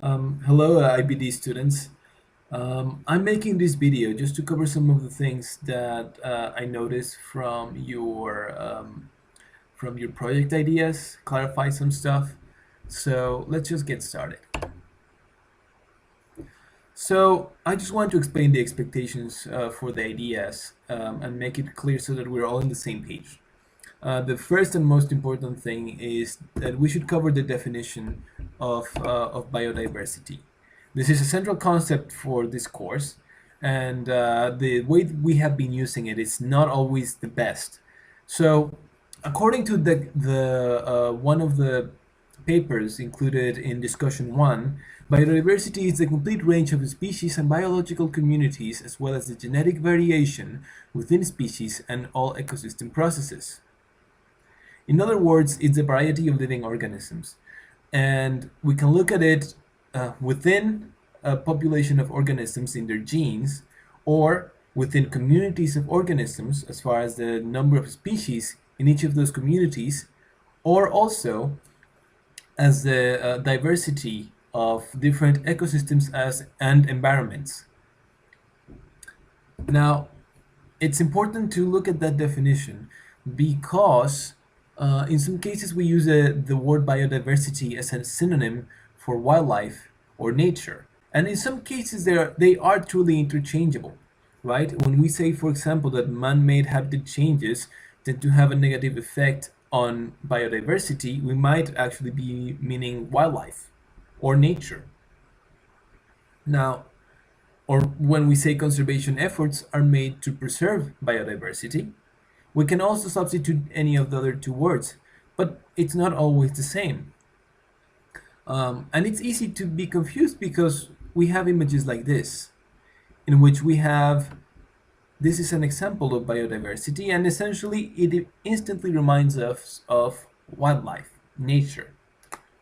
Hello, IBD students. I'm making this video just to cover some of the things that I noticed from your project ideas, clarify some stuff. So let's just get started. So I just want to explain the expectations for the ideas and make it clear so that we're all on the same page. The first and most important thing is that we should cover the definition of biodiversity. This is a central concept for this course, and the way we have been using it is not always the best. So, according to the one of the papers included in discussion one, biodiversity is the complete range of species and biological communities, as well as the genetic variation within species and all ecosystem processes. In other words, it's a variety of living organisms. And we can look at it within a population of organisms in their genes, or within communities of organisms as far as the number of species in each of those communities, or also as the diversity of different ecosystems and environments. Now, it's important to look at that definition because in some cases we use the word biodiversity as a synonym for wildlife or nature. And in some cases they are truly interchangeable, right? When we say, for example, that man-made habitat changes tend to have a negative effect on biodiversity, we might actually be meaning wildlife or nature. Now, or when we say conservation efforts are made to preserve biodiversity, we can also substitute any of the other two words, but it's not always the same. And it's easy to be confused because we have images like this, in which we have, this is an example of biodiversity, and essentially it instantly reminds us of wildlife, nature,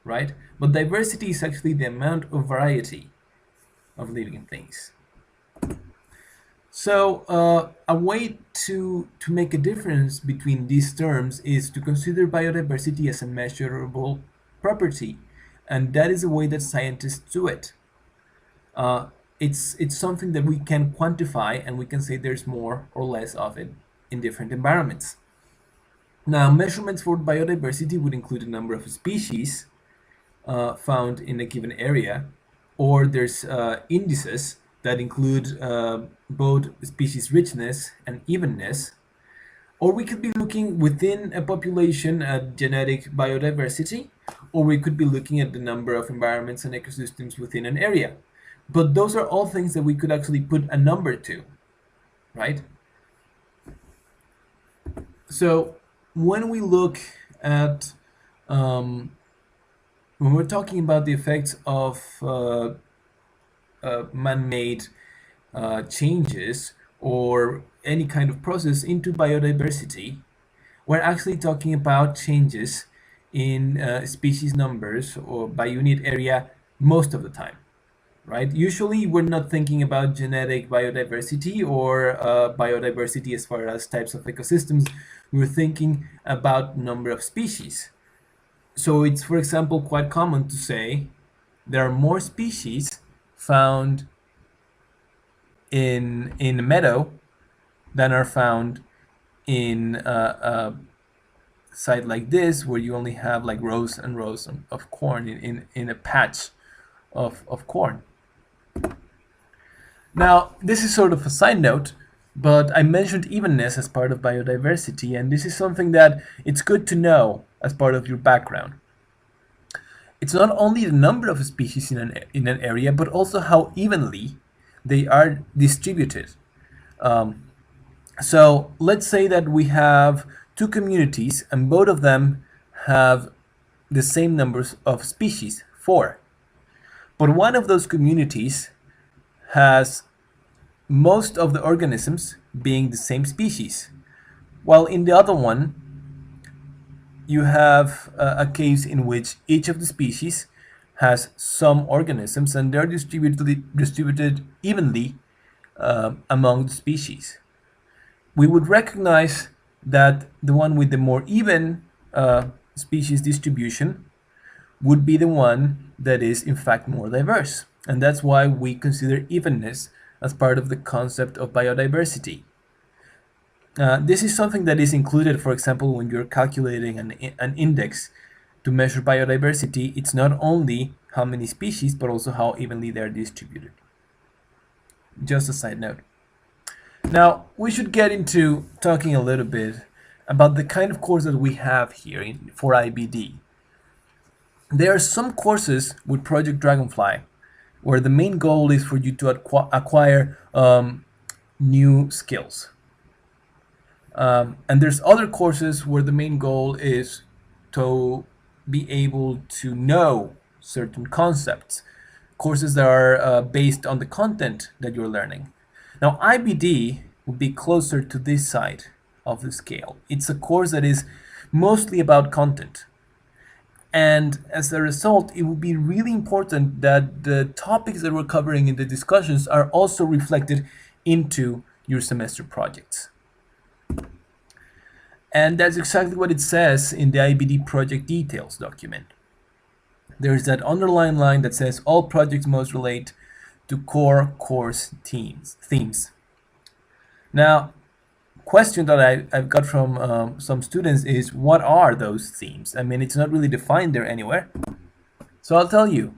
right? But diversity is actually the amount of variety of living things. So a way to make a difference between these terms is to consider biodiversity as a measurable property, and that is the way that scientists do it. It's something that we can quantify, and we can say there's more or less of it in different environments. Now, measurements for biodiversity would include the number of species found in a given area, or there's indices that include both species richness and evenness, or we could be looking within a population at genetic biodiversity, or we could be looking at the number of environments and ecosystems within an area. But those are all things that we could actually put a number to, right? So when we look at, when we're talking about the effects of man-made changes or any kind of process into biodiversity, we're actually talking about changes in species numbers or by unit area most of the time, right? Usually we're not thinking about genetic biodiversity or biodiversity as far as types of ecosystems. We're thinking about number of species. So it's, for example, quite common to say there are more species found in a meadow than are found in a site like this, where you only have like rows and rows of corn in a patch of corn. Now, this is sort of a side note, but I mentioned evenness as part of biodiversity, and this is something that it's good to know as part of your background. It's not only the number of species in an area, but also how evenly they are distributed. So let's say that we have two communities and both of them have the same numbers of species, 4. But one of those communities has most of the organisms being the same species, while in the other one you have a case in which each of the species has some organisms and they're distributed evenly among the species. We would recognize that the one with the more even species distribution would be the one that is in fact more diverse. And that's why we consider evenness as part of the concept of biodiversity. This is something that is included, for example, when you're calculating an index to measure biodiversity. It's not only how many species, but also how evenly they're distributed. Just a side note. Now, we should get into talking a little bit about the kind of course that we have here for IBD. There are some courses with Project Dragonfly where the main goal is for you to acquire new skills. And there's other courses where the main goal is to be able to know certain concepts, courses that are based on the content that you're learning. Now, IBD would be closer to this side of the scale. It's a course that is mostly about content. And as a result, it would be really important that the topics that we're covering in the discussions are also reflected into your semester projects. And that's exactly what it says in the IBD project details document. There's that underlined line that says all projects must relate to core course themes. Now, question that I've got from some students is, what are those themes? I mean, it's not really defined there anywhere. So I'll tell you,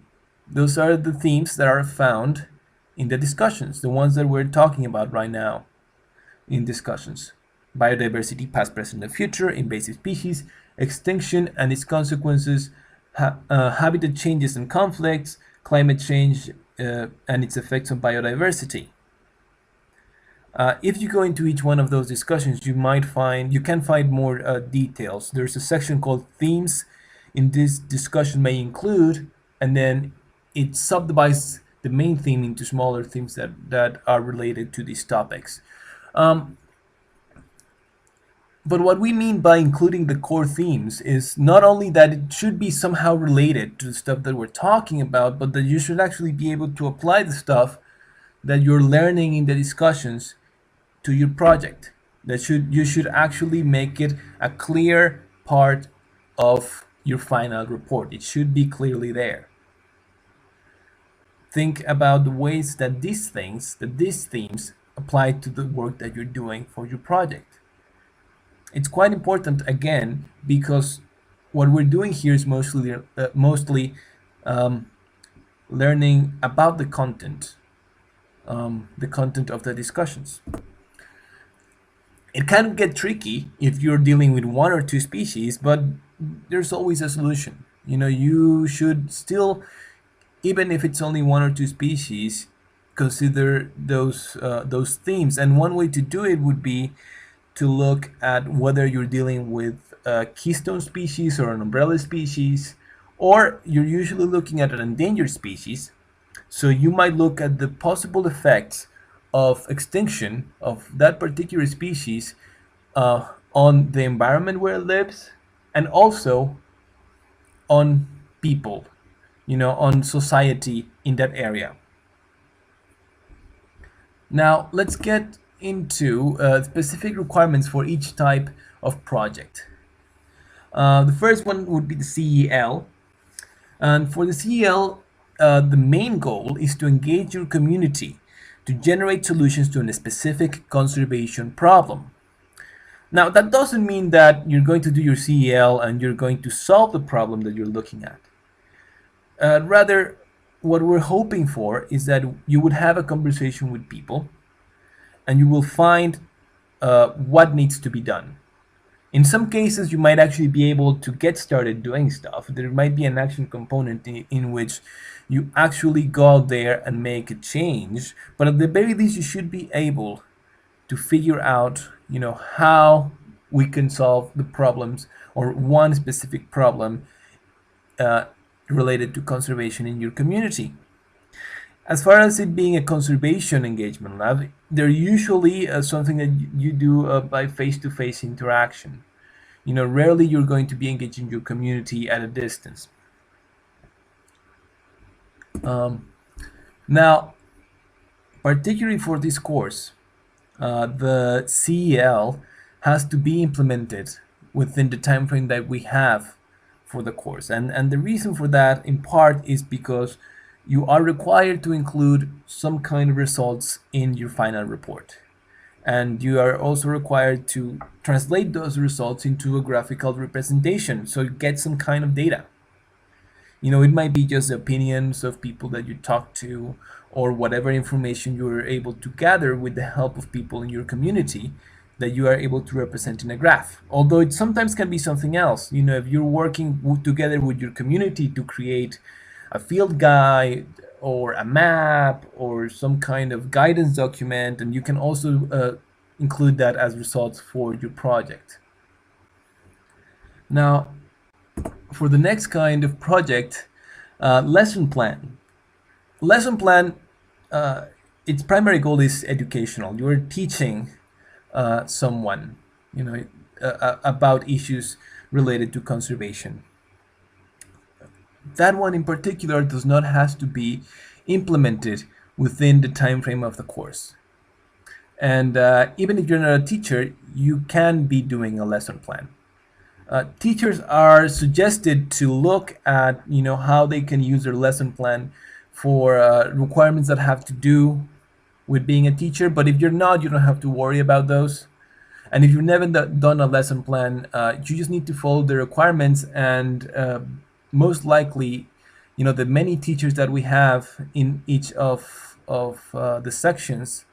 those are the themes that are found in the discussions, the ones that we're talking about right now in discussions. Biodiversity, past, present, and future, invasive species, extinction and its consequences, habitat changes and conflicts, climate change and its effects on biodiversity. If you go into each one of those discussions, you can find more details. There's a section called themes in this discussion may include, and then it subdivides the main theme into smaller themes that are related to these topics. But what we mean by including the core themes is not only that it should be somehow related to the stuff that we're talking about, but that you should actually be able to apply the stuff that you're learning in the discussions to your project. You should actually make it a clear part of your final report. It should be clearly there. Think about the ways that these themes apply to the work that you're doing for your project. It's quite important, again, because what we're doing here is mostly learning about the content of the discussions. It can get tricky if you're dealing with one or two species, but there's always a solution. You should still, even if it's only one or two species, consider those themes. And one way to do it would be to look at whether you're dealing with a keystone species or an umbrella species, or you're usually looking at an endangered species. So you might look at the possible effects of extinction of that particular species on the environment where it lives, and also on people, on society in that area. Now, let's get into specific requirements for each type of project. The first one would be the CEL. And for the CEL, the main goal is to engage your community to generate solutions to a specific conservation problem. Now, that doesn't mean that you're going to do your CEL and you're going to solve the problem that you're looking at. Rather, what we're hoping for is that you would have a conversation with people and you will find what needs to be done. In some cases, you might actually be able to get started doing stuff. There might be an action component in which you actually go out there and make a change, but at the very least, you should be able to figure out, how we can solve the problems or one specific problem related to conservation in your community. As far as it being a conservation engagement lab, they're usually something that you do by face-to-face interaction. Rarely you're going to be engaging your community at a distance. Now, particularly for this course, the CEL has to be implemented within the time frame that we have for the course. And the reason for that, in part, is because you are required to include some kind of results in your final report. And you are also required to translate those results into a graphical representation, so you get some kind of data. You know, it might be just opinions of people that you talk to, or whatever information you are able to gather with the help of people in your community that you are able to represent in a graph. Although it sometimes can be something else. You know, if you're working together with your community to create a field guide or a map or some kind of guidance document, and you can also include that as results for your project. Now, for the next kind of project, lesson plan. Lesson plan, its primary goal is educational. You're teaching someone, you know, about issues related to conservation. That one in particular does not have to be implemented within the time frame of the course. And even if you're not a teacher, you can be doing a lesson plan. Teachers are suggested to look at, you know, how they can use their lesson plan for requirements that have to do with being a teacher. But if you're not, you don't have to worry about those. And if you've never done a lesson plan, you just need to follow the requirements, and most likely, you know, the many teachers that we have in each of the sections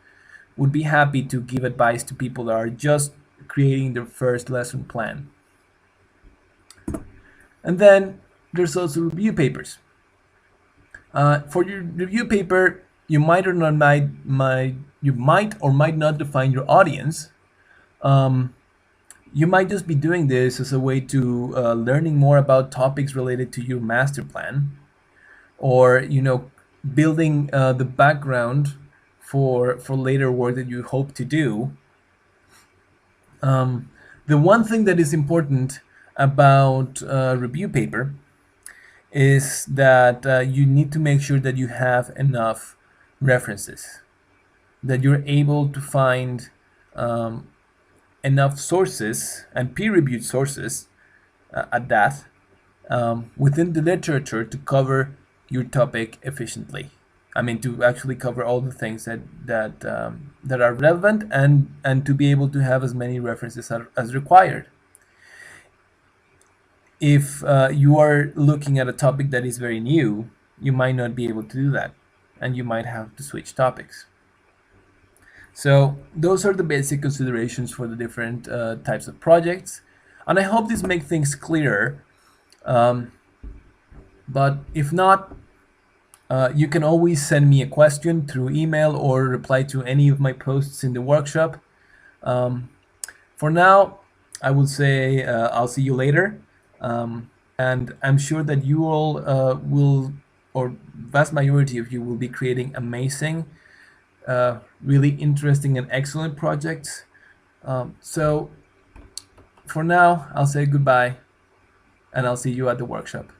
would be happy to give advice to people that are just creating their first lesson plan. And then there's also review papers. For your review paper, you might or might not define your audience. You might just be doing this as a way to learning more about topics related to your master plan, or, you know, building the background for later work that you hope to do. The one thing that is important about review paper is that you need to make sure that you have enough references, that you're able to find enough sources, and peer-reviewed sources at that, within the literature to cover your topic efficiently. I mean, to actually cover all the things that are relevant, and to be able to have as many references as required. If you are looking at a topic that is very new, you might not be able to do that, and you might have to switch topics. So those are the basic considerations for the different types of projects, and I hope this makes things clearer. But if not, you can always send me a question through email or reply to any of my posts in the workshop. For now, I will say I'll see you later. And I'm sure that you all will, or vast majority of you, will be creating amazing, really interesting and excellent projects. So for now, I'll say goodbye, and I'll see you at the workshop.